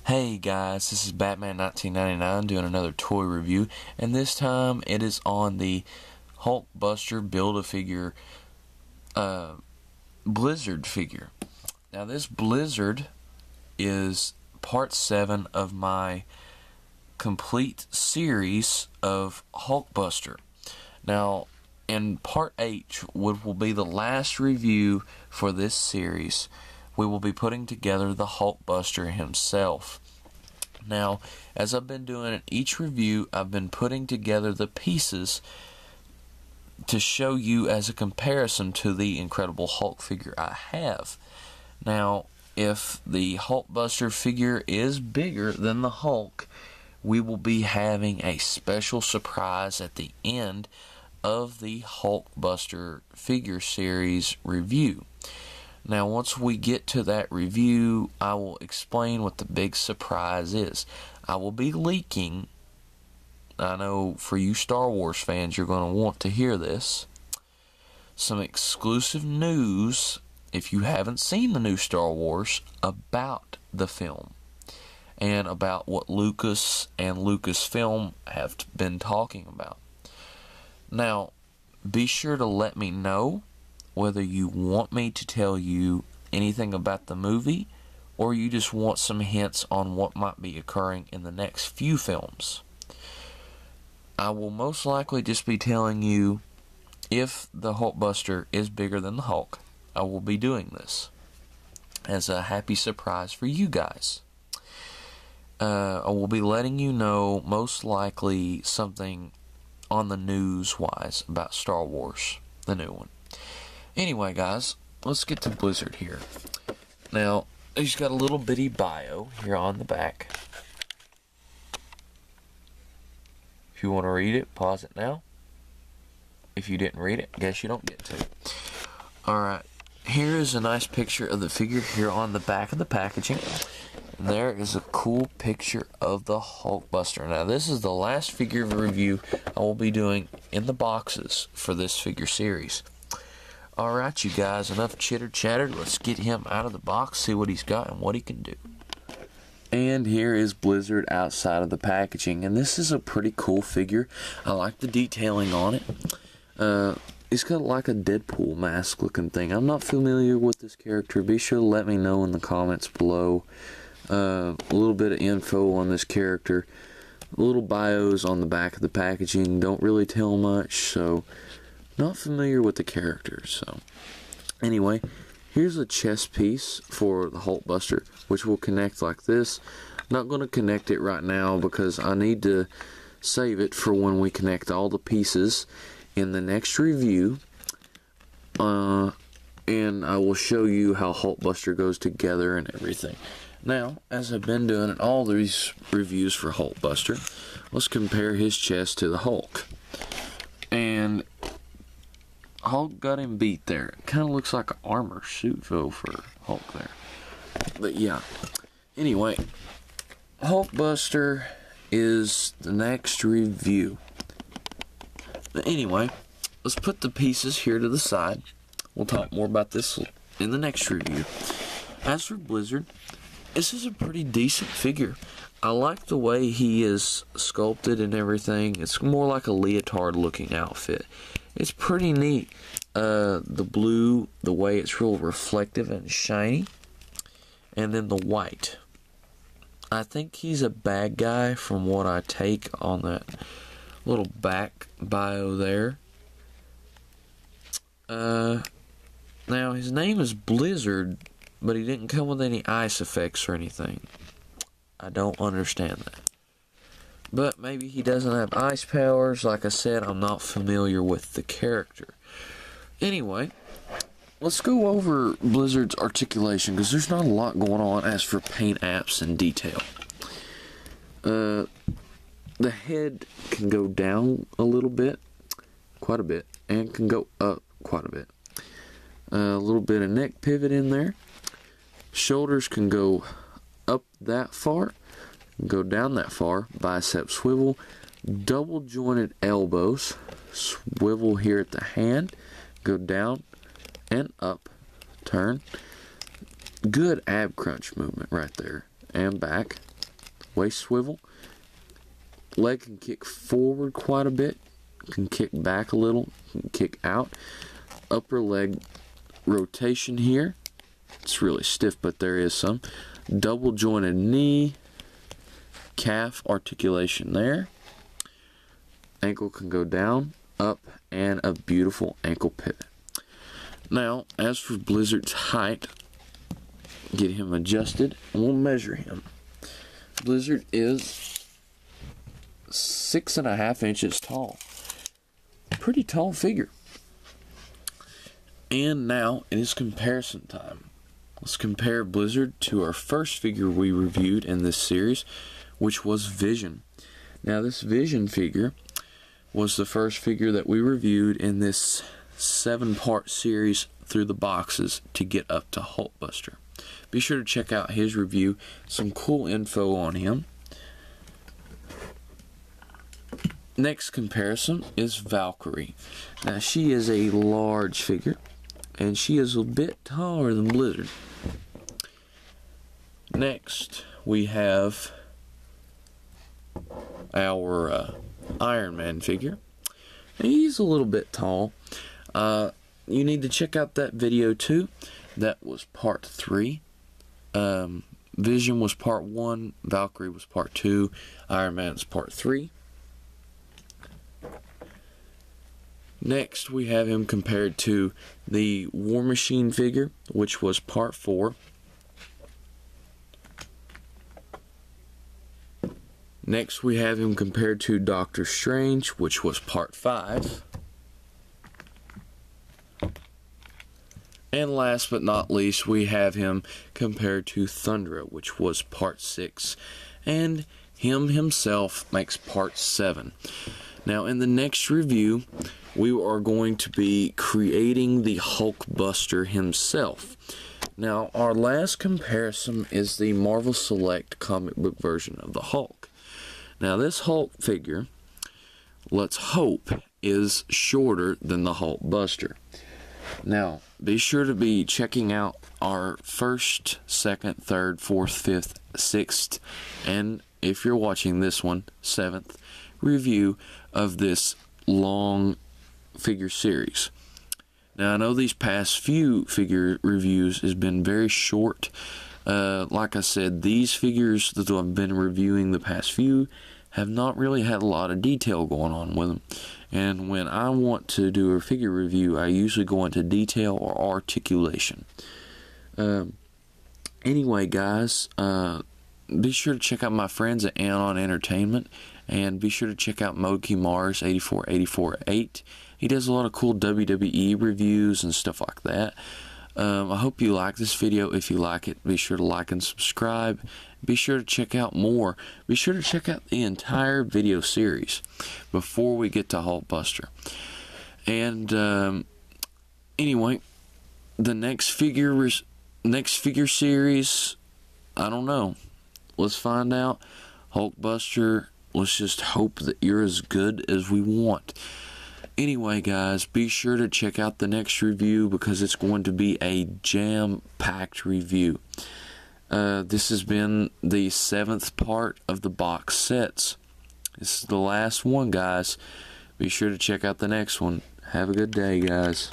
Hey guys, this is Batman 1999 doing another toy review, and this time it is on the hulkbuster Build-A-Figure Blizzard figure. Now this Blizzard is part 7 of my complete series of hulkbuster. Now in part 8, which will be the last review for this series, we will be putting together the hulkbuster himself. Now, as I've been doing in each review, I've been putting together the pieces to show you as a comparison to the Incredible Hulk figure I have. Now, if the hulkbuster figure is bigger than the Hulk, we will be having a special surprise at the end of the hulkbuster figure series review. Now, once we get to that review, I will explain what the big surprise is. I will be leaking, I know for you Star Wars fans, you're going to want to hear this, some exclusive news, if you haven't seen the new Star Wars, about the film, and about what Lucas and Lucasfilm have been talking about. Now, be sure to let me know whether you want me to tell you anything about the movie, or you just want some hints on what might be occurring in the next few films. I will most likely just be telling you if the hulkbuster is bigger than the Hulk. I will be doing this as a happy surprise for you guys. I will be letting you know most likely something on the news-wise about Star Wars, the new one. Anyway, guys, let's get to Blizzard here. Now, he's got a little bitty bio here on the back. If you want to read it, pause it now. If you didn't read it, guess you don't get to. Alright, here is a nice picture of the figure here on the back of the packaging. And there is a cool picture of the hulkbuster. Now, this is the last figure review I will be doing in the boxes for this figure series. Alright, you guys, enough chitter-chatter. Let's get him out of the box, see what he's got and what he can do. And here is Blizzard outside of the packaging. And this is a pretty cool figure. I like the detailing on it. It's got like a Deadpool mask looking thing. I'm not familiar with this character. Be sure to let me know in the comments below. A little bit of info on this character. Little bios on the back of the packaging. Don't really tell much, so not familiar with the characters. So anyway, here's a chest piece for the hulkbuster, which will connect like this. Not going to connect it right now because I need to save it for when we connect all the pieces in the next review. And I will show you how hulkbuster goes together and everything. Now, as I've been doing in all these reviews for hulkbuster, let's compare his chest to the Hulk. And Hulk got him beat there. It kind of looks like an armor suit though for Hulk there. But yeah. Anyway, hulkbuster is the next review. But anyway, let's put the pieces here to the side. We'll talk more about this in the next review. As for Blizzard, this is a pretty decent figure. I like the way he is sculpted and everything. It's more like a leotard looking outfit. It's pretty neat. The blue, the way it's real reflective and shiny. And then the white. I think he's a bad guy from what I take on that little back bio there. Now, his name is Blizzard, but he didn't come with any ice effects or anything. I don't understand that. But maybe he doesn't have ice powers. Like I said, I'm not familiar with the character. Anyway, let's go over Blizzard's articulation, because there's not a lot going on as for paint apps and detail. The head can go down a little bit, quite a bit, and can go up quite a bit. A little bit of neck pivot in there. Shoulders can go up that far, go down that far, bicep swivel, double jointed elbows, swivel here at the hand, go down and up, turn. Good ab crunch movement right there, and back, waist swivel. Leg can kick forward quite a bit, can kick back a little, can kick out. Upper leg rotation here. It's really stiff, but there is some. Double jointed knee, calf articulation there. Ankle can go down, up, and a beautiful ankle pivot. Now, as for Blizzard's height, get him adjusted, and we'll measure him. Blizzard is 6.5 inches tall. Pretty tall figure. And now it is comparison time. Let's compare Blizzard to our first figure we reviewed in this series, which was Vision. Now, this Vision figure was the first figure that we reviewed in this 7-part series through the boxes to get up to Hulkbuster. Be sure to check out his review. Some cool info on him. Next comparison is Valkyrie. Now, she is a large figure, and she is a bit taller than Blizzard. Next, we have our Iron Man figure. He's a little bit tall. You need to check out that video too. That was part 3. Vision was part 1. Valkyrie was part 2. Iron Man's part 3. Next, we have him compared to the War Machine figure, which was part 4. Next, we have him compared to Doctor Strange, which was part 5. And last but not least, we have him compared to Thundra, which was part 6. And him himself makes part 7. Now, in the next review, we are going to be creating the hulkbuster himself. Now, our last comparison is the Marvel Select comic book version of the Hulk. Now, this Hulk figure, let's hope, is shorter than the hulkbuster. Now, be sure to be checking out our 1st, 2nd, 3rd, 4th, 5th, 6th, and if you're watching this one, 7th review of this long figure series. Now, I know these past few figure reviews has been very short. Like I said, these figures that I've been reviewing the past few have not really had a lot of detail going on with them. And when I want to do a figure review, I usually go into detail or articulation. Anyway, guys, be sure to check out my friends at Anon Entertainment. And be sure to check out Moki Mars 84848. He does a lot of cool WWE reviews and stuff like that. I hope you like this video. If you like it, be sure to like and subscribe. Be sure to check out more. Be sure to check out the entire video series before we get to Hulkbuster. And anyway, the next figure series, I don't know. Let's find out. Hulkbuster. Let's just hope that you're as good as we want. Anyway, guys, be sure to check out the next review because it's going to be a jam-packed review. This has been the 7th part of the box sets. This is the last one, guys. Be sure to check out the next one. Have a good day, guys.